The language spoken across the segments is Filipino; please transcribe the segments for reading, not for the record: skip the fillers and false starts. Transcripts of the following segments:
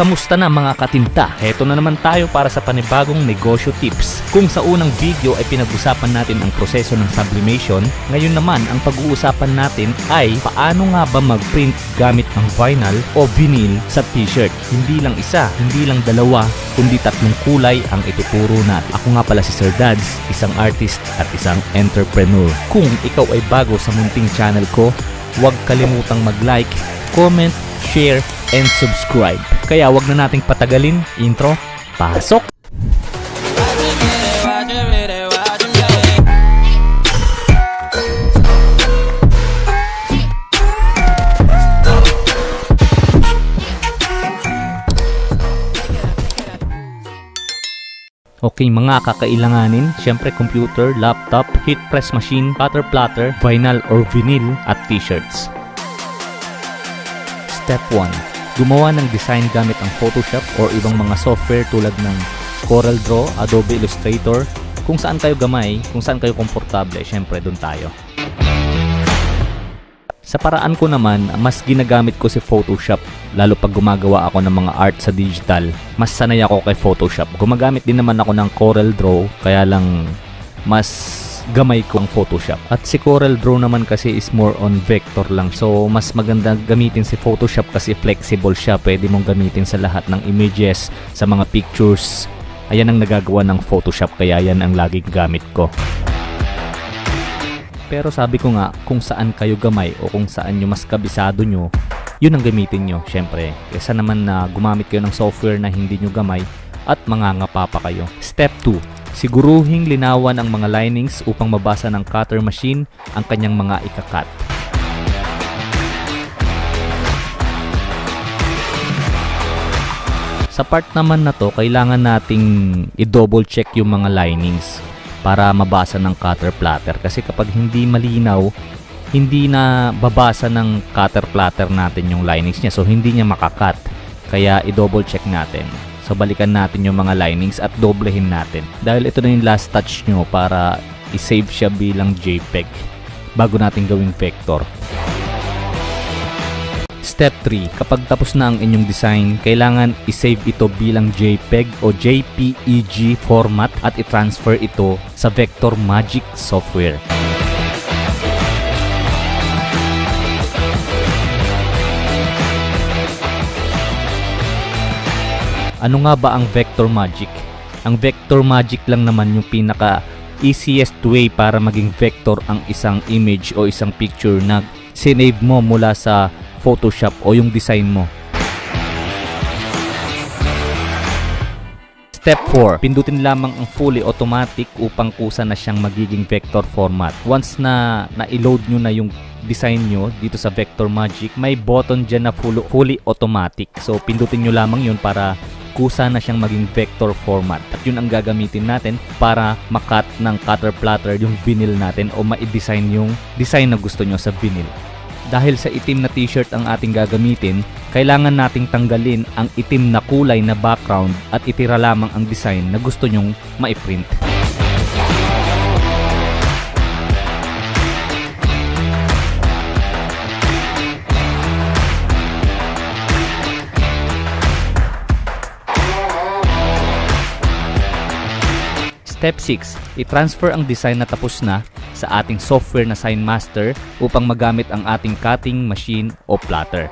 Kamusta na mga katinta? Heto na naman tayo para sa panibagong negosyo tips. Kung sa unang video ay pinag-usapan natin ang proseso ng sublimation, ngayon naman ang pag-uusapan natin ay paano nga ba mag-print gamit ang vinyl o vinyl sa t-shirt. Hindi lang isa, hindi lang dalawa, kundi 3 kulay ang ituturo natin. Ako nga pala si Sir Dads, isang artist at isang entrepreneur. Kung ikaw ay bago sa munting channel ko, huwag kalimutang mag-like, comment, share, and subscribe. Kaya wag na nating patagalin. Intro, pasok! Okay, mga kakailanganin, syempre computer, laptop, heat press machine, cutter plotter, vinyl or vinyl, at t-shirts. Step 1. Gumawa ng design gamit ang Photoshop or ibang mga software tulad ng CorelDRAW, Adobe Illustrator. Kung saan kayo gamay, kung saan kayo komportable, syempre dun tayo. Sa paraan ko naman, mas ginagamit ko si Photoshop, lalo pag gumagawa ako ng mga art sa digital. Mas sanay ako kay Photoshop. Gumagamit din naman ako ng CorelDRAW, kaya lang mas gamay ko ang Photoshop. At si CorelDRAW naman kasi is more on vector lang. So, mas maganda gamitin si Photoshop kasi flexible siya. Pwede mong gamitin sa lahat ng images, sa mga pictures. Ayan ang nagagawa ng Photoshop, kaya yan ang laging gamit ko. Pero sabi ko nga, kung saan kayo gamay o kung saan nyo mas kabisado nyo, yun ang gamitin nyo, syempre. Kaysa naman na gumamit kayo ng software na hindi nyo gamay at mangangapa pa kayo. Step 2. Siguruhing linawan ang mga linings upang mabasa ng cutter machine ang kanyang mga ikakat. Sa part naman na to, kailangan nating i-double check yung mga linings para mabasa ng cutter plotter. Kasi kapag hindi malinaw, hindi na babasa ng cutter plotter natin yung linings niya. So hindi niya makakat. Kaya i-double check natin. So balikan natin yung mga linings at doblehin natin. Dahil ito na yung last touch nyo para i-save siya bilang JPEG bago natin gawing vector. Step 3. Kapag tapos na ang inyong design, kailangan i-save ito bilang JPEG o JPEG format at i-transfer ito sa Vector Magic software. Ano nga ba ang Vector Magic? Ang Vector Magic lang naman yung pinaka easiest way para maging vector ang isang image o isang picture na sinave mo mula sa Photoshop o yung design mo. Step 4. Pindutin lamang ang fully automatic upang kusa na siyang magiging vector format. Once na na-load nyo na yung design nyo dito sa Vector Magic, may button dyan na fully automatic. So pindutin nyo lamang yun para kusa na siyang maging vector format. At yun ang gagamitin natin para makat ng cutter plotter yung vinyl natin o ma-design yung design na gusto nyo sa vinyl. Dahil sa itim na t-shirt ang ating gagamitin, kailangan nating tanggalin ang itim na kulay na background at itira lamang ang design na gusto nyong ma-print. Step 6. I-transfer ang design na tapos na sa ating software na Sign Master upang magamit ang ating cutting machine o plotter.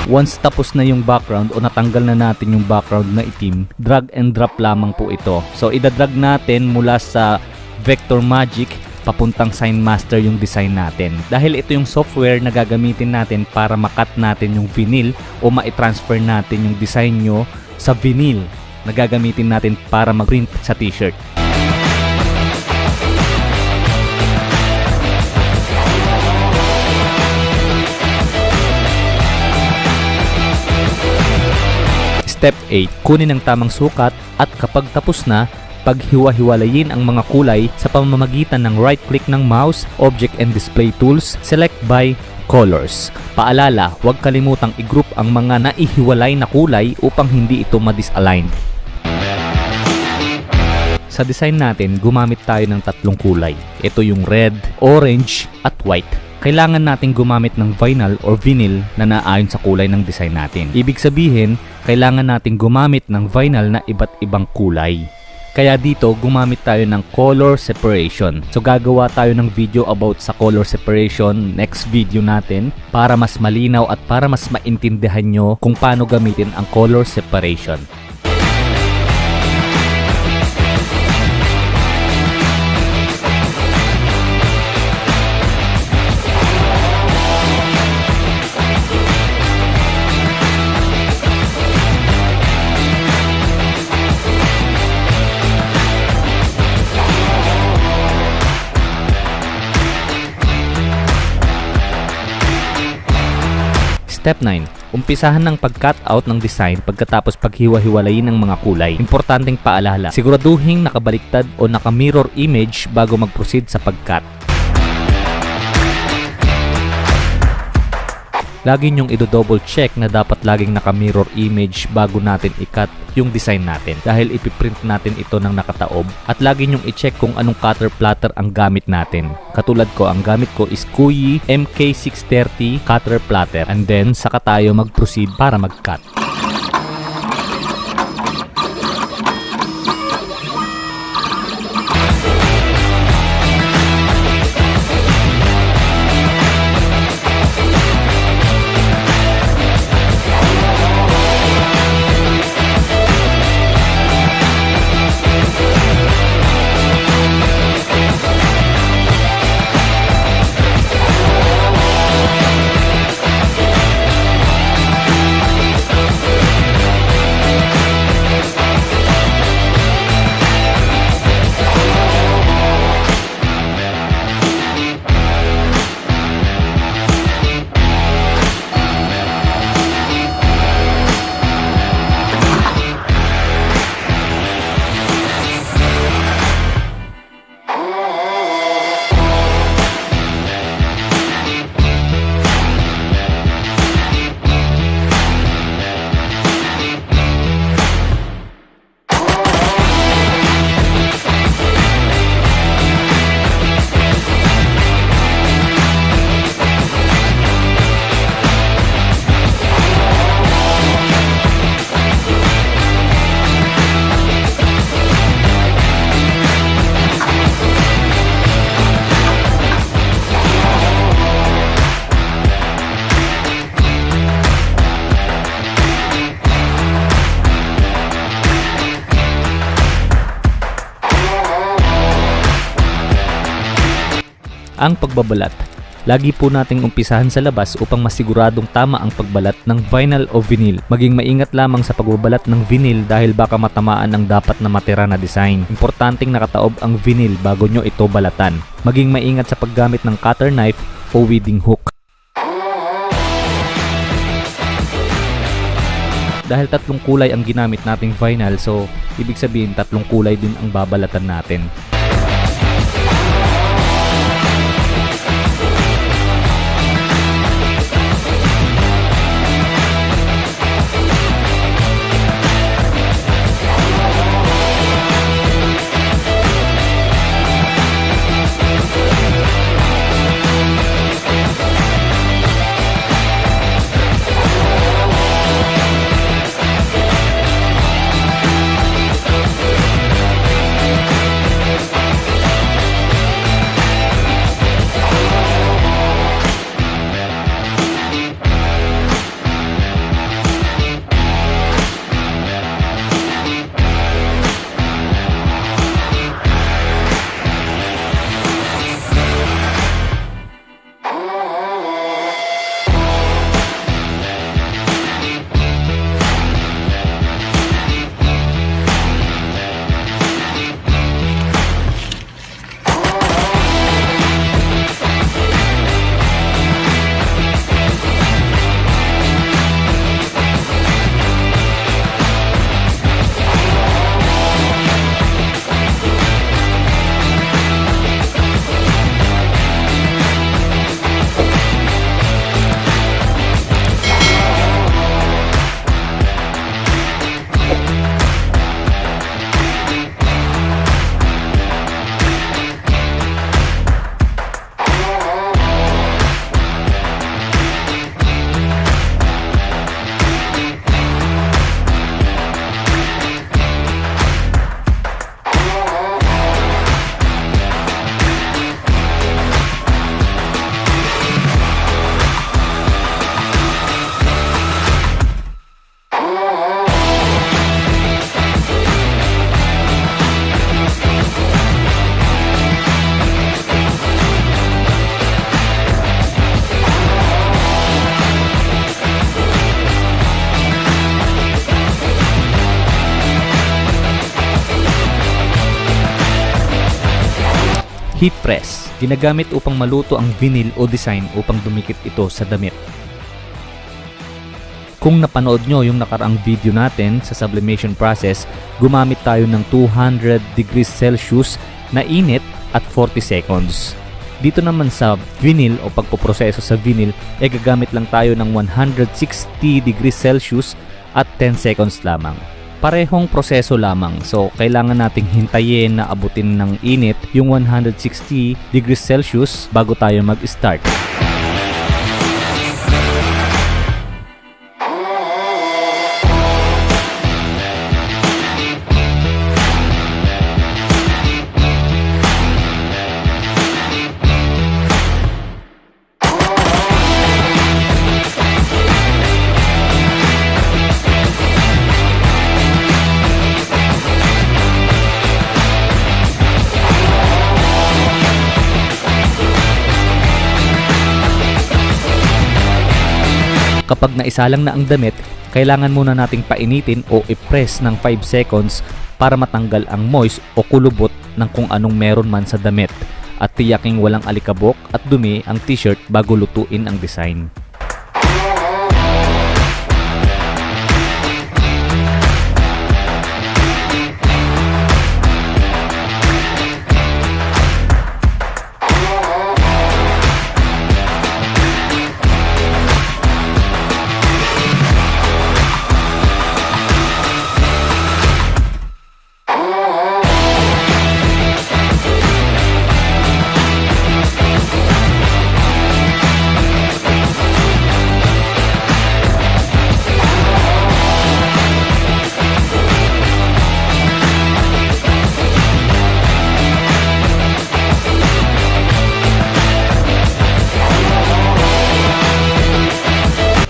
Once tapos na yung background o natanggal na natin yung background na itim, drag and drop lamang po ito. So idadrag natin mula sa Vector Magic papuntang Sign Master yung design natin. Dahil ito yung software na gagamitin natin para makat natin yung vinyl o ma-transfer natin yung design nyo sa vinyl na gagamitin natin para mag-print sa t-shirt. Step 8. Kunin ang tamang sukat at kapag tapos na, paghiwa-hiwalayin ang mga kulay sa pamamagitan ng right-click ng mouse, Object and Display Tools, select by Colors. Paalala, huwag kalimutang i-group ang mga naihiwalay na kulay upang hindi ito ma-disalign. Sa design natin, gumamit tayo ng 3 kulay. Ito yung red, orange, at white. kailangan nating gumamit ng vinyl or vinyl na naayon sa kulay ng design natin. Ibig sabihin, kailangan nating gumamit ng vinyl na iba't ibang kulay. Kaya dito, gumamit tayo ng color separation. So gagawa tayo ng video about sa color separation next video natin para mas malinaw at para mas maintindihan nyo kung paano gamitin ang color separation. Step 9. Umpisahan ng pag-cut out ng design pagkatapos paghiwa-hiwalayin ng mga kulay. Importanteng paalala, siguraduhin nakabaliktad o naka-mirror image bago mag-proceed sa pag-cut. Lagi nyong i-double check na dapat laging naka-mirror image bago natin i-cut yung design natin dahil ipiprint natin ito ng nakataob, at lagi nyong i-check kung anong cutter platter ang gamit natin. Katulad ko, ang gamit ko is Kuyi MK630 cutter platter, and then saka tayo mag-proceed para mag-cut. Ang pagbabalat. Lagi po nating umpisahan sa labas upang masiguradong tama ang pagbalat ng vinyl o vinyl. Maging maingat lamang sa pagbabalat ng vinyl dahil baka matamaan ang dapat na matira na design. Importanteng nakataob ang vinyl bago nyo ito balatan. Maging maingat sa paggamit ng cutter knife o weeding hook. Dahil tatlong kulay ang ginamit nating vinyl, so ibig sabihin tatlong kulay din ang babalatan natin. Heat press, ginagamit upang maluto ang vinyl o design upang dumikit ito sa damit. Kung napanood nyo yung nakaraang video natin sa sublimation process, gumamit tayo ng 200 degrees Celsius na init at 40 seconds. Dito naman sa vinyl o pagpoproseso sa vinyl, gagamit lang tayo ng 160 degrees Celsius at 10 seconds lamang. Parehong proseso lamang, so kailangan nating hintayin na abutin ng init yung 160 degrees Celsius bago tayo mag-start. Kapag naisalang na ang damit, kailangan muna nating painitin o i-press ng 5 seconds para matanggal ang moist o kulubot ng kung anong meron man sa damit at tiyaking walang alikabok at dumi ang t-shirt bago lutuin ang design.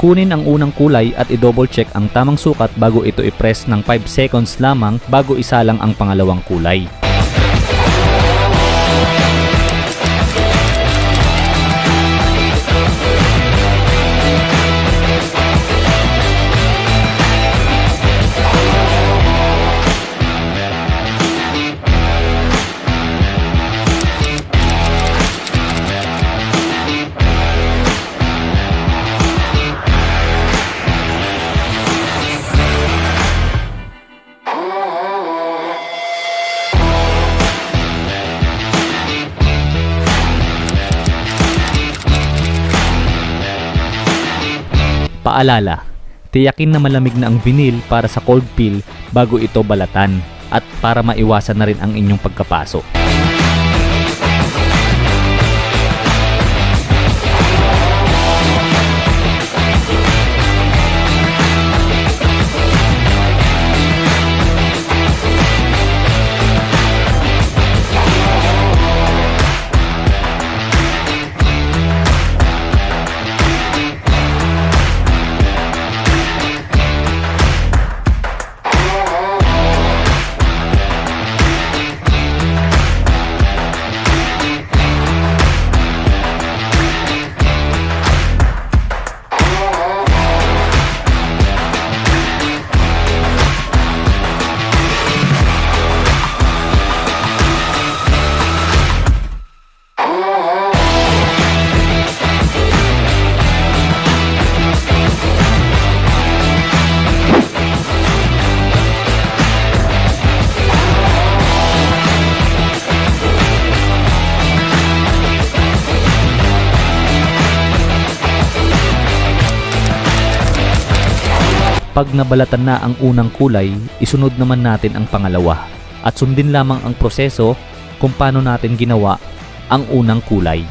Kunin ang unang kulay at i-double check ang tamang sukat bago ito i-press ng 5 seconds lamang bago isalang ang pangalawang kulay. Paalala, tiyakin na malamig na ang vinyl para sa cold peel bago ito balatan at para maiwasan na rin ang inyong pagkapaso. Pag nabalatan na ang unang kulay, isunod naman natin ang pangalawa at sundin lamang ang proseso kung paano natin ginawa ang unang kulay.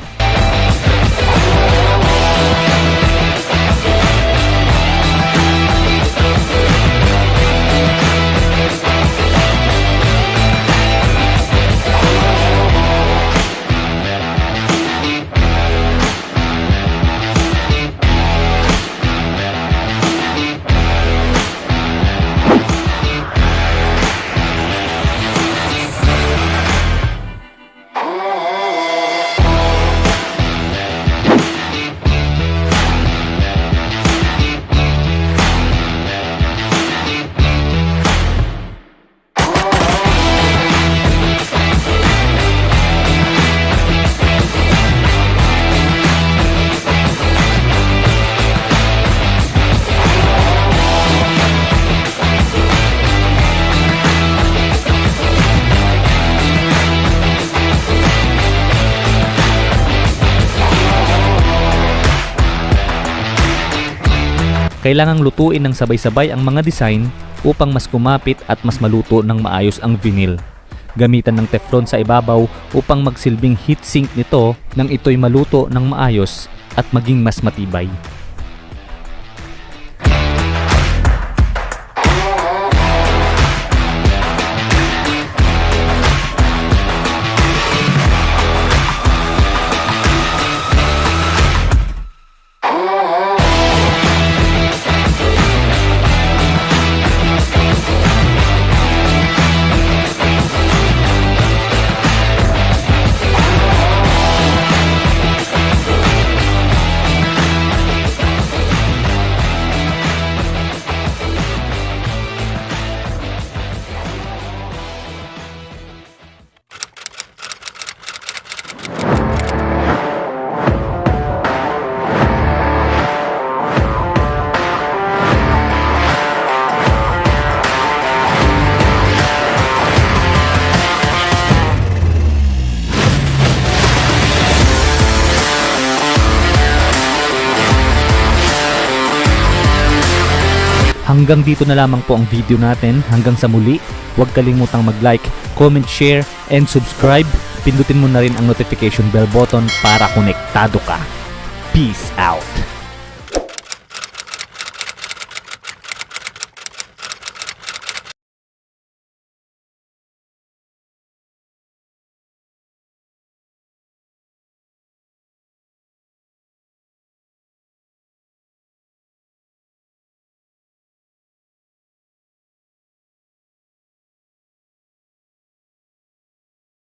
Kailangang lutuin ng sabay-sabay ang mga design upang mas kumapit at mas maluto ng maayos ang vinyl. Gamitan ng teflon sa ibabaw upang magsilbing heatsink nito nang ito'y maluto ng maayos at maging mas matibay. Hanggang dito na lamang po ang video natin. Hanggang sa muli, huwag kalimutang mag-like, comment, share, and subscribe. Pindutin mo na rin ang notification bell button para konektado ka. Peace out!